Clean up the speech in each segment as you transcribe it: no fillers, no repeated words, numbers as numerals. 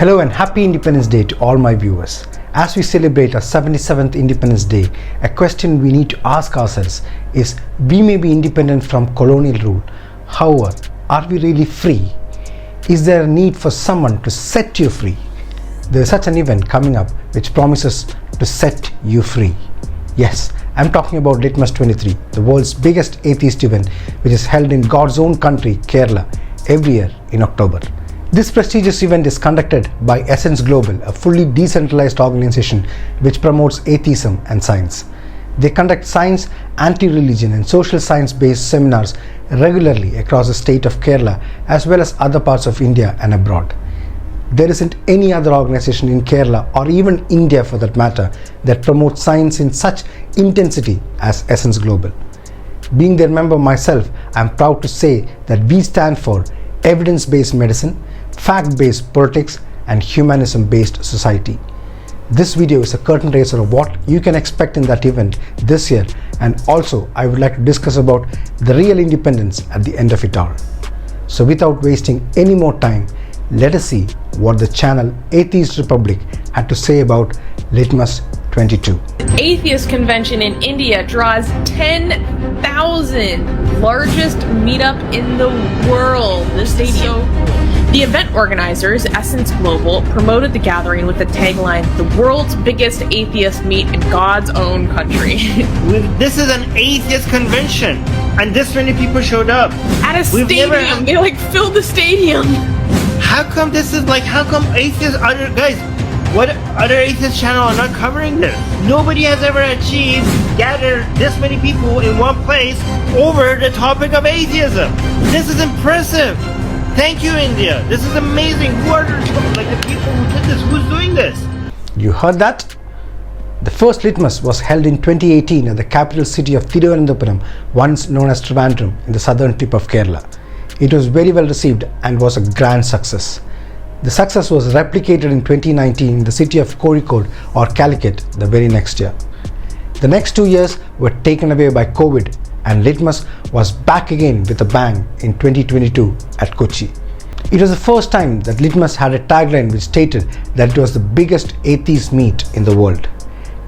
Hello and happy Independence Day to all my viewers. As we celebrate our 77th Independence Day, a question we need to ask ourselves is, we may be independent from colonial rule. However, are we really free? Is there a need for someone to set you free? There is such an event coming up which promises to set you free. Yes, I'm talking about Litmus 23, the world's biggest atheist event, which is held in God's own country, Kerala, every year in October. This prestigious event is conducted by esSENSE Global, a fully decentralized organization which promotes atheism and science. They conduct science, anti-religion and social science-based seminars regularly across the state of Kerala as well as other parts of India and abroad. There isn't any other organization in Kerala or even India for that matter that promotes science in such intensity as esSENSE Global. Being their member myself, I'm proud to say that we stand for evidence-based medicine, fact-based politics and humanism-based society. This video is a curtain raiser of what you can expect in that event this year, and also I would like to discuss about the real independence at the end of it all. So without wasting any more time, let us see what the channel Atheist Republic had to say about Litmus 22. Atheist convention in India draws 10,000, largest meetup in the world. The stadium. So cool. The event organizers, esSENSE Global, promoted the gathering with the tagline, "The world's biggest atheist meet in God's own country." This is an atheist convention, and this many people showed up. At a stadium, they filled the stadium. How come atheists, what other atheist channel are not covering this? Nobody has ever gathered this many people in one place over the topic of atheism. This is impressive. Thank you, India. This is amazing. Who are the people who did this? Who's doing this? You heard that? The first Litmus was held in 2018 at the capital city of Thiruvananthapuram, once known as Trivandrum, in the southern tip of Kerala. It was very well received and was a grand success. The success was replicated in 2019 in the city of Kozhikode or Calicut the very next year. The next 2 years were taken away by COVID, and Litmus was back again with a bang in 2022 at Kochi. It was the first time that Litmus had a tagline which stated that it was the biggest atheist meet in the world.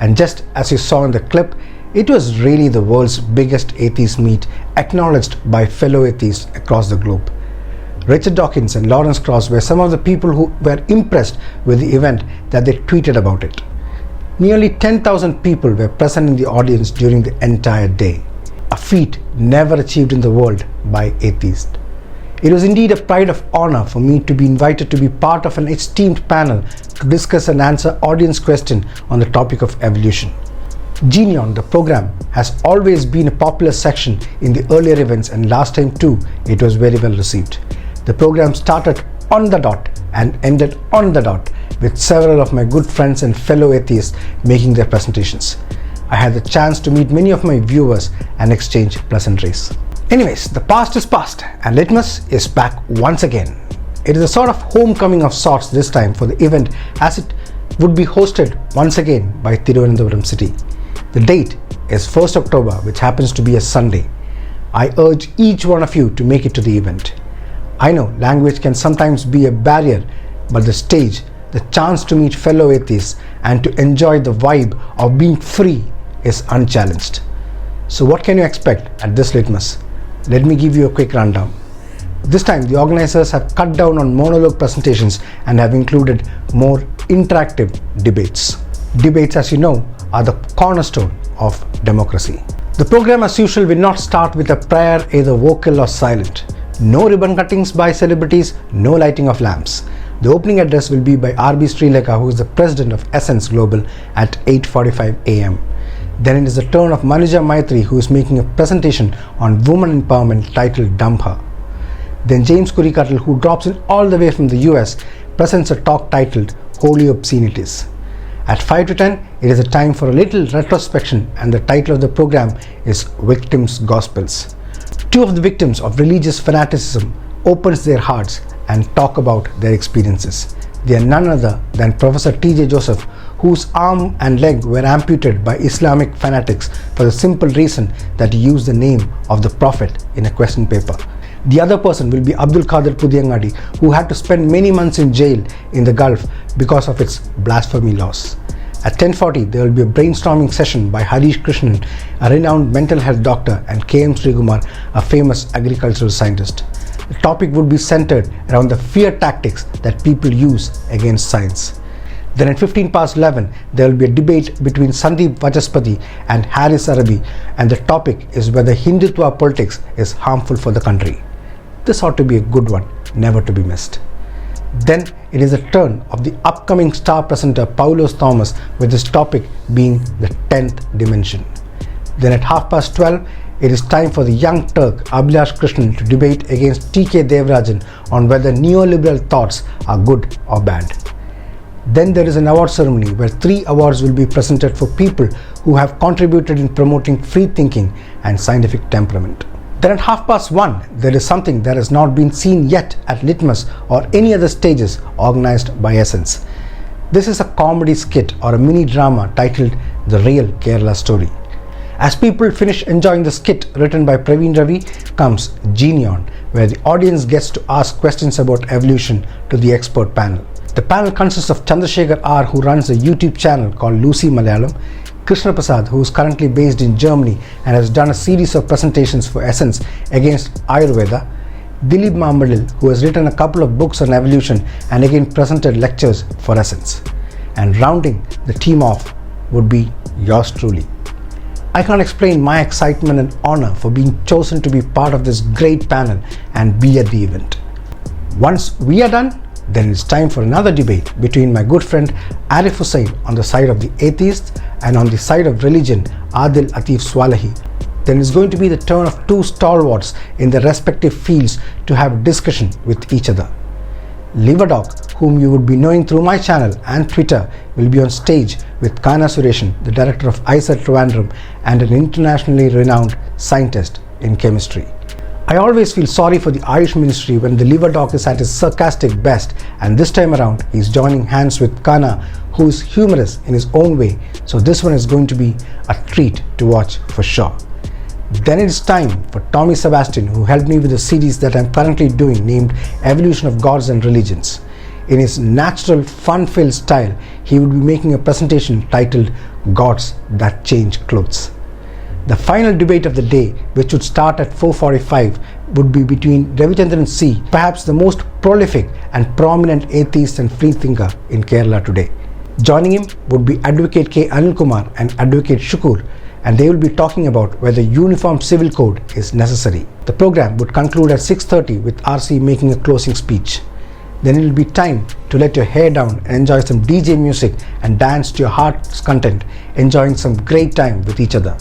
And just as you saw in the clip, it was really the world's biggest atheist meet, acknowledged by fellow atheists across the globe. Richard Dawkins and Krauss were some of the people who were impressed with the event that they tweeted about it. Nearly 10,000 people were present in the audience during the entire day, a feat never achieved in the world by atheists. It was indeed a pride of honor for me to be invited to be part of an esteemed panel to discuss and answer audience questions on the topic of evolution. Genion, the program, has always been a popular section in the earlier events, and last time too it was very well received. The program started on the dot and ended on the dot, with several of my good friends and fellow atheists making their presentations. I had the chance to meet many of my viewers and exchange pleasantries. Anyways, the past is past and Litmus is back once again. It is a sort of homecoming of sorts this time for the event, as it would be hosted once again by Thiruvananthapuram city. The date is 1st October, which happens to be a Sunday. I urge each one of you to make it to the event. I know language can sometimes be a barrier, but the stage, the chance to meet fellow atheists and to enjoy the vibe of being free is unchallenged. So what can you expect at this Litmus? Let me give you a quick rundown. This time the organizers have cut down on monologue presentations and have included more interactive debates. Debates, as you know, are the cornerstone of democracy. The program, as usual, will not start with a prayer, either vocal or silent. No ribbon cuttings by celebrities, no lighting of lamps. The opening address will be by Sreelekha, who is the president of esSENSE Global, at 8:45 a.m. Then it is the turn of Manuja, who is making a presentation on women empowerment titled "Dump Her." Then James Kureekkattil, who drops in all the way from the US, presents a talk titled "Holy Obscenities." At 5 to 10, it is a time for a little retrospection, and the title of the program is Victims' Gospels. Two of the victims of religious fanaticism opens their hearts and talk about their experiences. They are none other than Professor T.J. Joseph, whose arm and leg were amputated by Islamic fanatics for the simple reason that he used the name of the Prophet in a question paper. The other person will be Abdul Khader Puthiyangadi, who had to spend many months in jail in the Gulf because of its blasphemy laws. At 10:40, there will be a brainstorming session by Harish Krishnan, a renowned mental health doctor, and K.M. Srikumar, a famous agricultural scientist. The topic would be centered around the fear tactics that people use against science. Then at 11:15, there will be a debate between Sandeep Vachaspati and Haris Arabi, and the topic is whether Hindutva politics is harmful for the country. This ought to be a good one, never to be missed. Then it is the turn of the upcoming star presenter Paulose Thomas, with his topic being the 10th dimension. Then at 12:30, it is time for the young Turk Abhilash Krishnan to debate against T.K. Devarajan on whether neoliberal thoughts are good or bad. Then there is an award ceremony where 3 awards will be presented for people who have contributed in promoting free thinking and scientific temperament. Then at 1:30, there is something that has not been seen yet at Litmus or any other stages organized by esSENSE. This is a comedy skit or a mini drama titled The Real Kerala Story. As people finish enjoying the skit written by Praveen Ravi, comes Genie On, where the audience gets to ask questions about evolution to the expert panel. The panel consists of Chandrasekhar R, who runs a YouTube channel called Lucy Malayalam, Krishna Prasad, who is currently based in Germany and has done a series of presentations for esSENSE against Ayurveda, Dilip Mambalil, who has written a couple of books on evolution and again presented lectures for esSENSE. And rounding the team off would be yours truly. I can't explain my excitement and honor for being chosen to be part of this great panel and be at the event. Once we are done, then it's time for another debate between my good friend Arif Hussain on the side of the atheists and on the side of religion Adil Atif Swalahi. Then it's going to be the turn of 2 stalwarts in their respective fields to have discussion with each other. Liverdoc, whom you would be knowing through my channel and Twitter, will be on stage with Kana Sureshan, the director of ISET Trivandrum and an internationally renowned scientist in chemistry. I always feel sorry for the Ayush ministry when the Liverdoc is at his sarcastic best, and this time around he's joining hands with Kana, who is humorous in his own way, so this one is going to be a treat to watch for sure. Then it is time for Tommy Sebastian, who helped me with the series that I'm currently doing named Evolution of Gods and Religions. In his natural, fun-filled style, he would be making a presentation titled Gods That Change Clothes. The final debate of the day, which would start at 4:45, would be between Ravichandran C, perhaps the most prolific and prominent atheist and freethinker in Kerala today. Joining him would be Advocate K. Anil Kumar and Advocate Shukur, and they will be talking about whether uniform civil code is necessary. The program would conclude at 6:30 with RC making a closing speech. Then it will be time to let your hair down and enjoy some DJ music and dance to your heart's content, enjoying some great time with each other.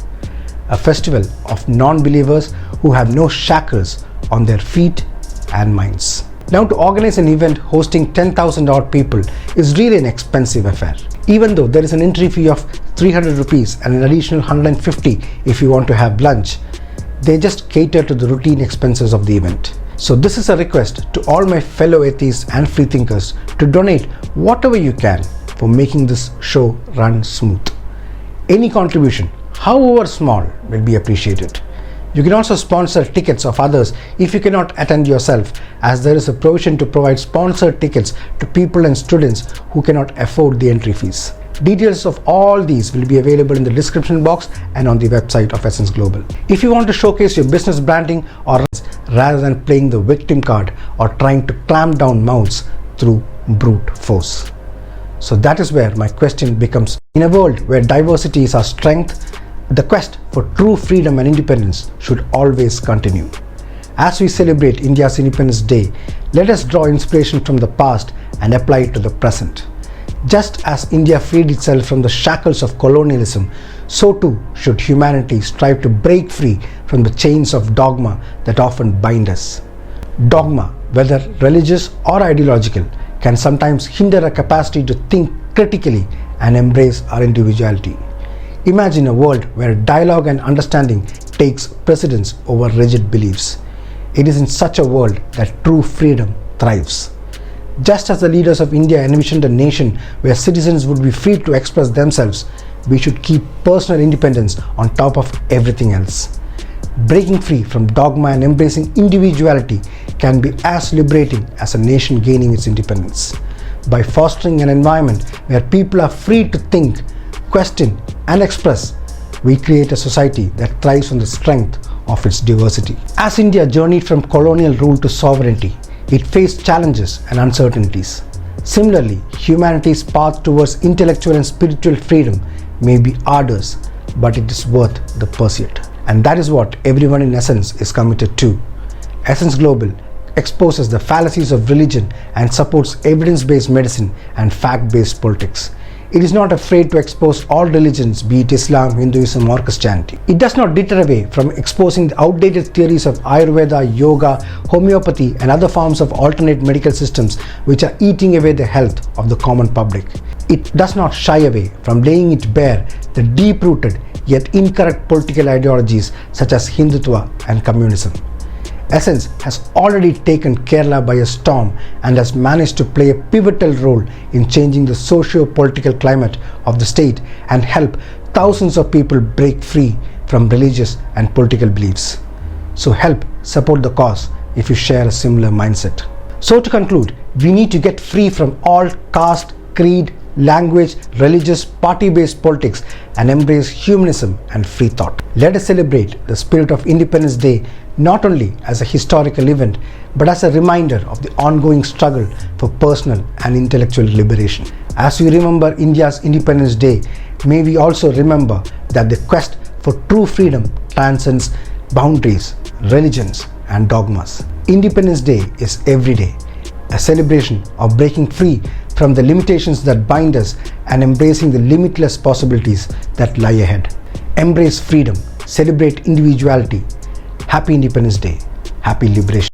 A festival of non-believers who have no shackles on their feet and minds. Now, to organize an event hosting 10,000 odd people is really an expensive affair. Even though there is an entry fee of 300 rupees and an additional 150 if you want to have lunch, they just cater to the routine expenses of the event. So this is a request to all my fellow atheists and freethinkers to donate whatever you can for making this show run smooth. Any contribution, however small, will be appreciated. You can also sponsor tickets of others if you cannot attend yourself, as there is a provision to provide sponsored tickets to people and students who cannot afford the entry fees. Details of all these will be available in the description box and on the website of esSENSE Global. If you want to showcase your business branding or rather than playing the victim card or trying to clamp down mouths through brute force. So that is where my question becomes, in a world where diversity is our strength, the quest for true freedom and independence should always continue. As we celebrate India's Independence Day, let us draw inspiration from the past and apply it to the present. Just as India freed itself from the shackles of colonialism, so too should humanity strive to break free from the chains of dogma that often bind us. Dogma, whether religious or ideological, can sometimes hinder our capacity to think critically and embrace our individuality. Imagine a world where dialogue and understanding takes precedence over rigid beliefs. It is in such a world that true freedom thrives. Just as the leaders of India envisioned a nation where citizens would be free to express themselves, we should keep personal independence on top of everything else. Breaking free from dogma and embracing individuality can be as liberating as a nation gaining its independence. By fostering an environment where people are free to think, question, and express, we create a society that thrives on the strength of its diversity. As India journeyed from colonial rule to sovereignty, it faced challenges and uncertainties. Similarly, humanity's path towards intellectual and spiritual freedom may be arduous, but it is worth the pursuit. And that is what everyone in esSENSE is committed to. esSENSE Global exposes the fallacies of religion and supports evidence-based medicine and fact-based politics. It is not afraid to expose all religions, be it Islam, Hinduism, or Christianity. It does not deter away from exposing the outdated theories of Ayurveda, yoga, homeopathy, and other forms of alternate medical systems which are eating away the health of the common public. It does not shy away from laying it bare the deep-rooted yet incorrect political ideologies such as Hindutva and communism. esSENSE has already taken Kerala by a storm and has managed to play a pivotal role in changing the socio-political climate of the state and help thousands of people break free from religious and political beliefs. So help support the cause if you share a similar mindset. So to conclude, we need to get free from all caste, creed, language, religious, party-based politics and embrace humanism and free thought. Let us celebrate the spirit of Independence Day not only as a historical event but as a reminder of the ongoing struggle for personal and intellectual liberation. As we remember India's Independence Day, may we also remember that the quest for true freedom transcends boundaries, religions, and dogmas. Independence Day is every day, a celebration of breaking free from the limitations that bind us and embracing the limitless possibilities that lie ahead. Embrace freedom, celebrate individuality. Happy Independence Day, happy liberation.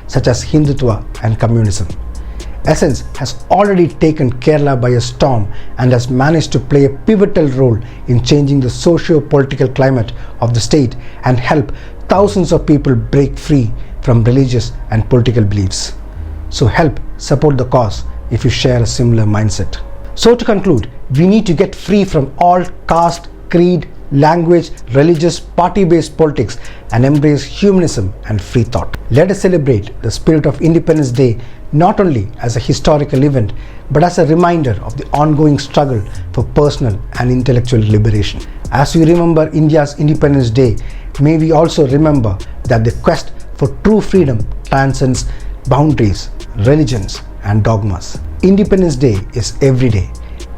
Such as Hindutva and communism. esSENSE has already taken Kerala by a storm and has managed to play a pivotal role in changing the socio-political climate of the state and help thousands of people break free from religious and political beliefs. So help support the cause if you share a similar mindset. So to conclude, we need to get free from all caste, creed, language, religious, party-based politics and embrace humanism and free thought. Let us celebrate the spirit of Independence Day not only as a historical event but as a reminder of the ongoing struggle for personal and intellectual liberation. As we remember India's Independence Day, may we also remember that the quest for true freedom transcends boundaries, religions, and dogmas. Independence Day is every day,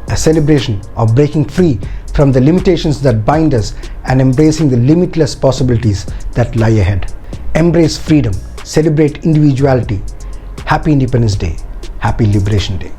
a celebration of breaking free from the limitations that bind us and embracing the limitless possibilities that lie ahead. Embrace freedom, celebrate individuality. Happy Independence Day, happy Liberation Day.